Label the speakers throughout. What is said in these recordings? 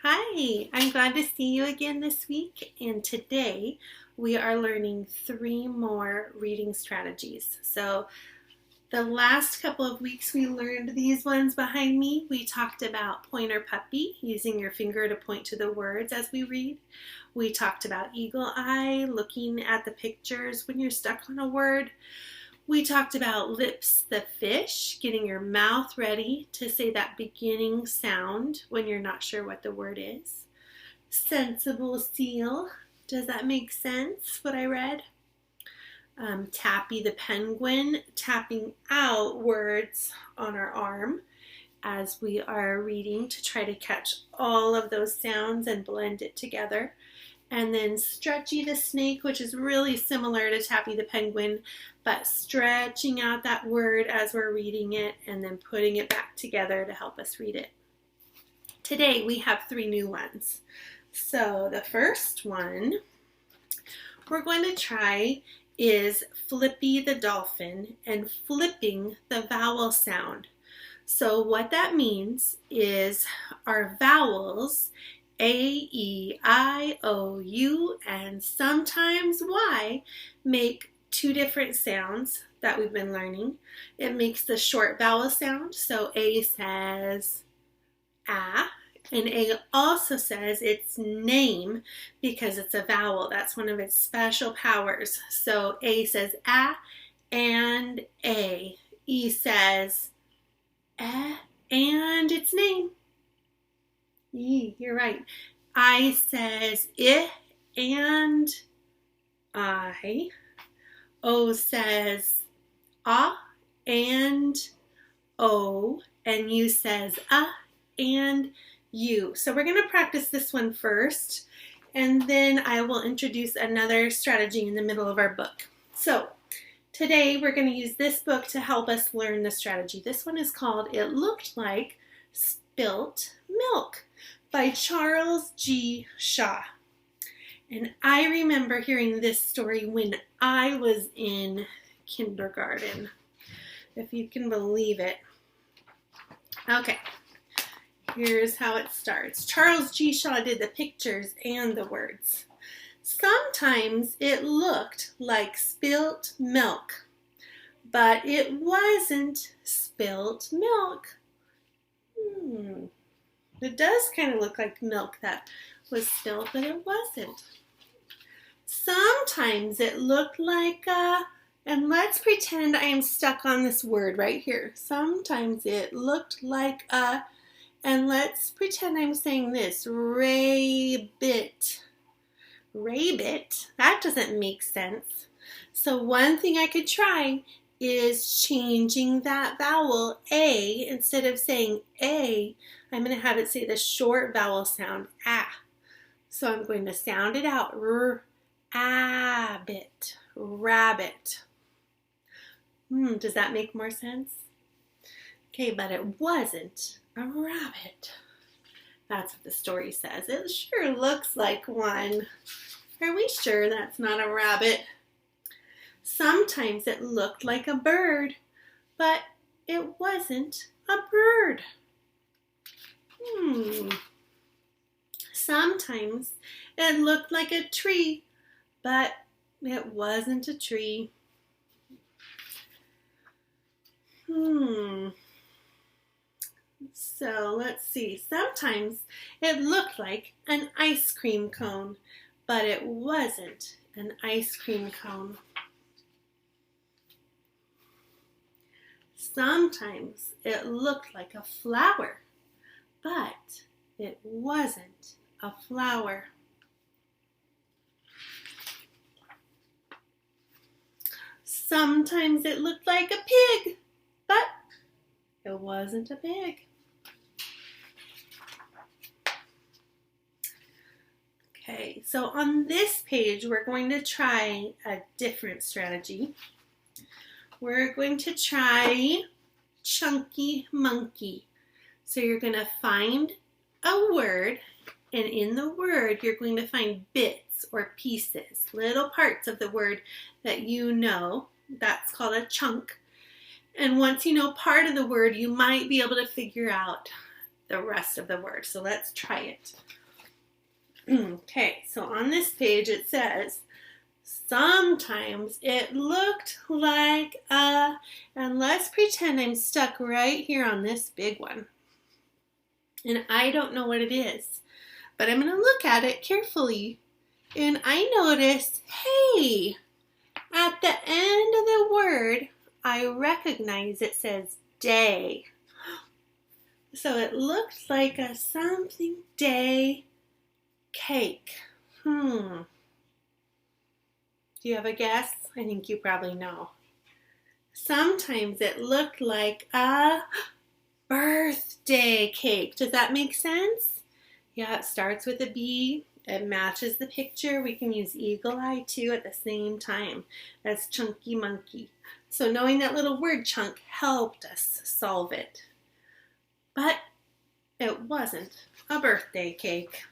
Speaker 1: Hi, I'm glad to see you again this week, and today we are learning 3 more reading strategies. So the last couple of weeks we learned these ones behind me. We talked about pointer puppy, using your finger to point to the words as we read. We talked about eagle eye, looking at the pictures when you're stuck on a word. We talked about lips the fish, getting your mouth ready to say that beginning sound when you're not sure what the word is. Sensible seal. Does that make sense, what I read? Tappy the penguin, tapping out words on our arm as we are reading to try to catch all of those sounds and blend it together. And then Stretchy the snake, which is really similar to Tappy the penguin, but stretching out that word as we're reading it and then putting it back together to help us read it. Today we have 3 new ones. So the first one we're going to try is Flippy the dolphin and flipping the vowel sound. So what that means is our vowels A, E, I, O, U, and sometimes Y make 2 different sounds that we've been learning. It makes the short vowel sound, so A says ah, and A also says its name because it's a vowel. That's one of its special powers. So A says ah and A. E says eh and its name. You're right. I says I and I. O says ah and O. And U says and U. So we're going to practice this one first, and then I will introduce another strategy in the middle of our book. So today we're going to use this book to help us learn the strategy. This one is called It Looked Like Spilt Milk by Charles G. Shaw. And I remember hearing this story when I was in kindergarten, if you can believe it. Okay, here's how it starts. Charles G. Shaw did the pictures and the words. Sometimes it looked like spilt milk, but it wasn't spilt milk. It does kind of look like milk that was spilled, but it wasn't. Sometimes it looked like and let's pretend I am stuck on this word right here. Sometimes it looked like and let's pretend I'm saying this, rabbit. Rabbit? That doesn't make sense. So one thing I could try is changing that vowel A. Instead of saying A, I'm going to have it say the short vowel sound, ah. So I'm going to sound it out, rabbit, rabbit. Does that make more sense? Okay, but it wasn't a rabbit. That's what the story says. It sure looks like one. Are we sure that's not a rabbit? Sometimes it looked like a bird, but it wasn't a bird. Sometimes it looked like a tree, but it wasn't a tree. So let's see. Sometimes it looked like an ice cream cone, but it wasn't an ice cream cone. Sometimes it looked like a flower, but it wasn't a flower. Sometimes it looked like a pig, but it wasn't a pig. Okay, so on this page, we're going to try a different strategy. We're going to try chunky monkey. So you're going to find a word, and in the word, you're going to find bits or pieces, little parts of the word that you know. That's called a chunk. And once you know part of the word, you might be able to figure out the rest of the word. So let's try it. Okay, so on this page it says, sometimes it looked like a, and let's pretend I'm stuck right here on this big one. And I don't know what it is, but I'm going to look at it carefully. And I notice, hey, at the end of the word, I recognize it says day. So it looks like a something day cake. Do you have a guess? I think you probably know. Sometimes it looked like a birthday cake. Does that make sense? Yeah, it starts with a B. It matches the picture. We can use eagle eye too at the same time as chunky monkey. So knowing that little word chunk helped us solve it. But it wasn't a birthday cake.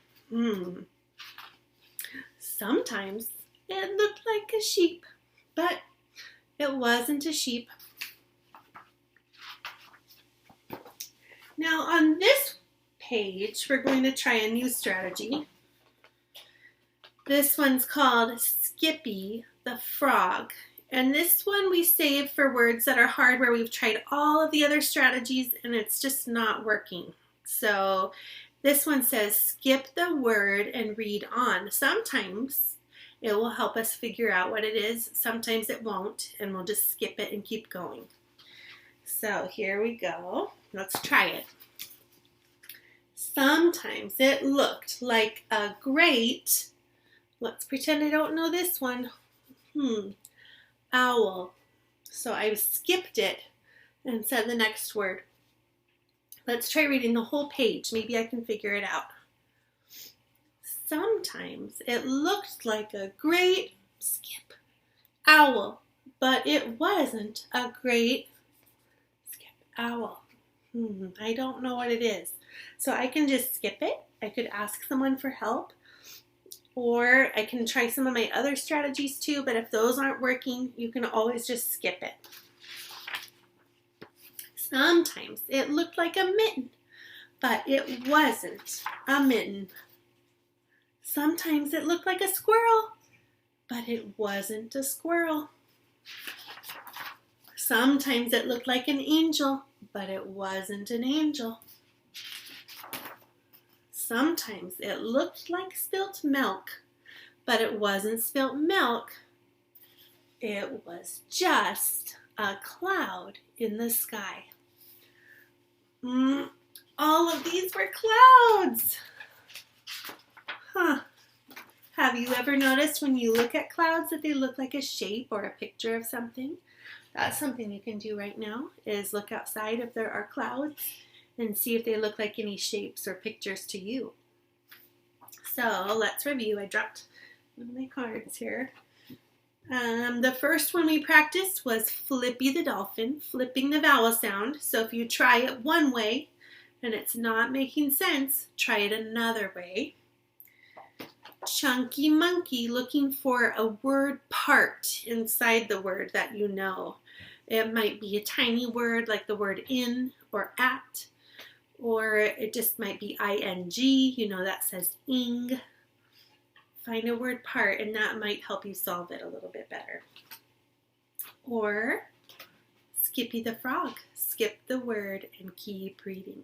Speaker 1: Sometimes it looked like a sheep, but it wasn't a sheep. Now on this page, we're going to try a new strategy. This one's called Skippy the Frog. And this one we save for words that are hard, where we've tried all of the other strategies and it's just not working. So this one says skip the word and read on. Sometimes it will help us figure out what it is. Sometimes it won't, and we'll just skip it and keep going. So here we go. Let's try it. Sometimes it looked like a great, let's pretend I don't know this one. Owl. So I skipped it and said the next word. Let's try reading the whole page. Maybe I can figure it out. Sometimes it looked like a great skip owl, but it wasn't a great skip owl. I don't know what it is. So I can just skip it. I could ask someone for help, or I can try some of my other strategies too, but if those aren't working, you can always just skip it. Sometimes it looked like a mitten, but it wasn't a mitten. Sometimes it looked like a squirrel, but it wasn't a squirrel. Sometimes it looked like an angel, but it wasn't an angel. Sometimes it looked like spilt milk, but it wasn't spilt milk. It was just a cloud in the sky. All of these were clouds. Have you ever noticed when you look at clouds that they look like a shape or a picture of something? That's something you can do right now, is look outside if there are clouds and see if they look like any shapes or pictures to you. So let's review. I dropped one of my cards here. The first one we practiced was Flippy the Dolphin, flipping the vowel sound. So if you try it one way and it's not making sense, try it another way. Chunky Monkey, looking for a word part inside the word that you know. It might be a tiny word like the word in or at, or it just might be ing, you know, that says ing. Find a word part and that might help you solve it a little bit better. Or Skippy the Frog, skip the word and keep reading.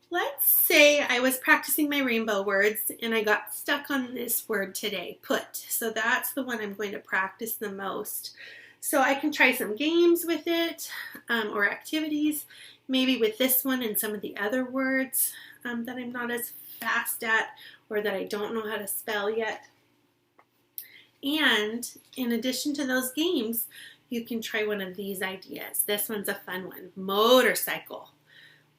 Speaker 1: Let's say I was practicing my rainbow words and I got stuck on this word today, put. So that's the one I'm going to practice the most. So I can try some games with it or activities, maybe with this one and some of the other words that I'm not as fast at or that I don't know how to spell yet. And in addition to those games, you can try one of these ideas. This one's a fun one, motorcycle.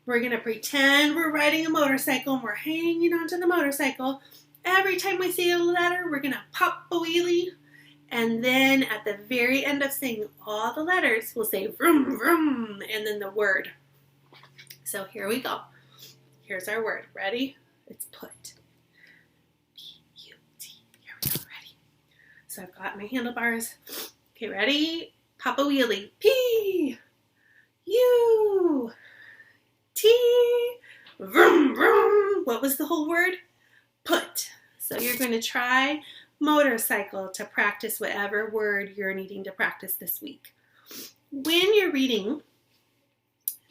Speaker 1: We're going to pretend we're riding a motorcycle and we're hanging onto the motorcycle. Every time we say a letter, we're going to pop a wheelie. And then at the very end of saying all the letters, we'll say vroom, vroom, and then the word. So here we go. Here's our word. Ready? It's put. P-U-T. Here we go. Ready? So I've got my handlebars. Okay, ready? Pop a wheelie. P-U. T. Vroom, vroom. What was the whole word? Put. So you're going to try motorcycle to practice whatever word you're needing to practice this week. When you're reading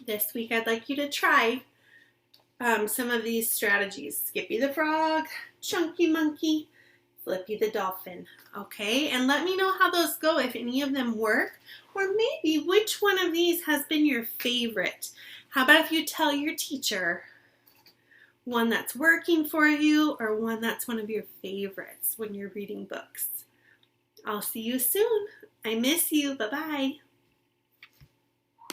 Speaker 1: this week, I'd like you to try some of these strategies. Skippy the frog, Chunky monkey, Flippy the dolphin. Okay, and let me know how those go, if any of them work, or maybe which one of these has been your favorite. How about if you tell your teacher one that's working for you or one that's one of your favorites when you're reading books. I'll see you soon. I miss you. Bye-bye.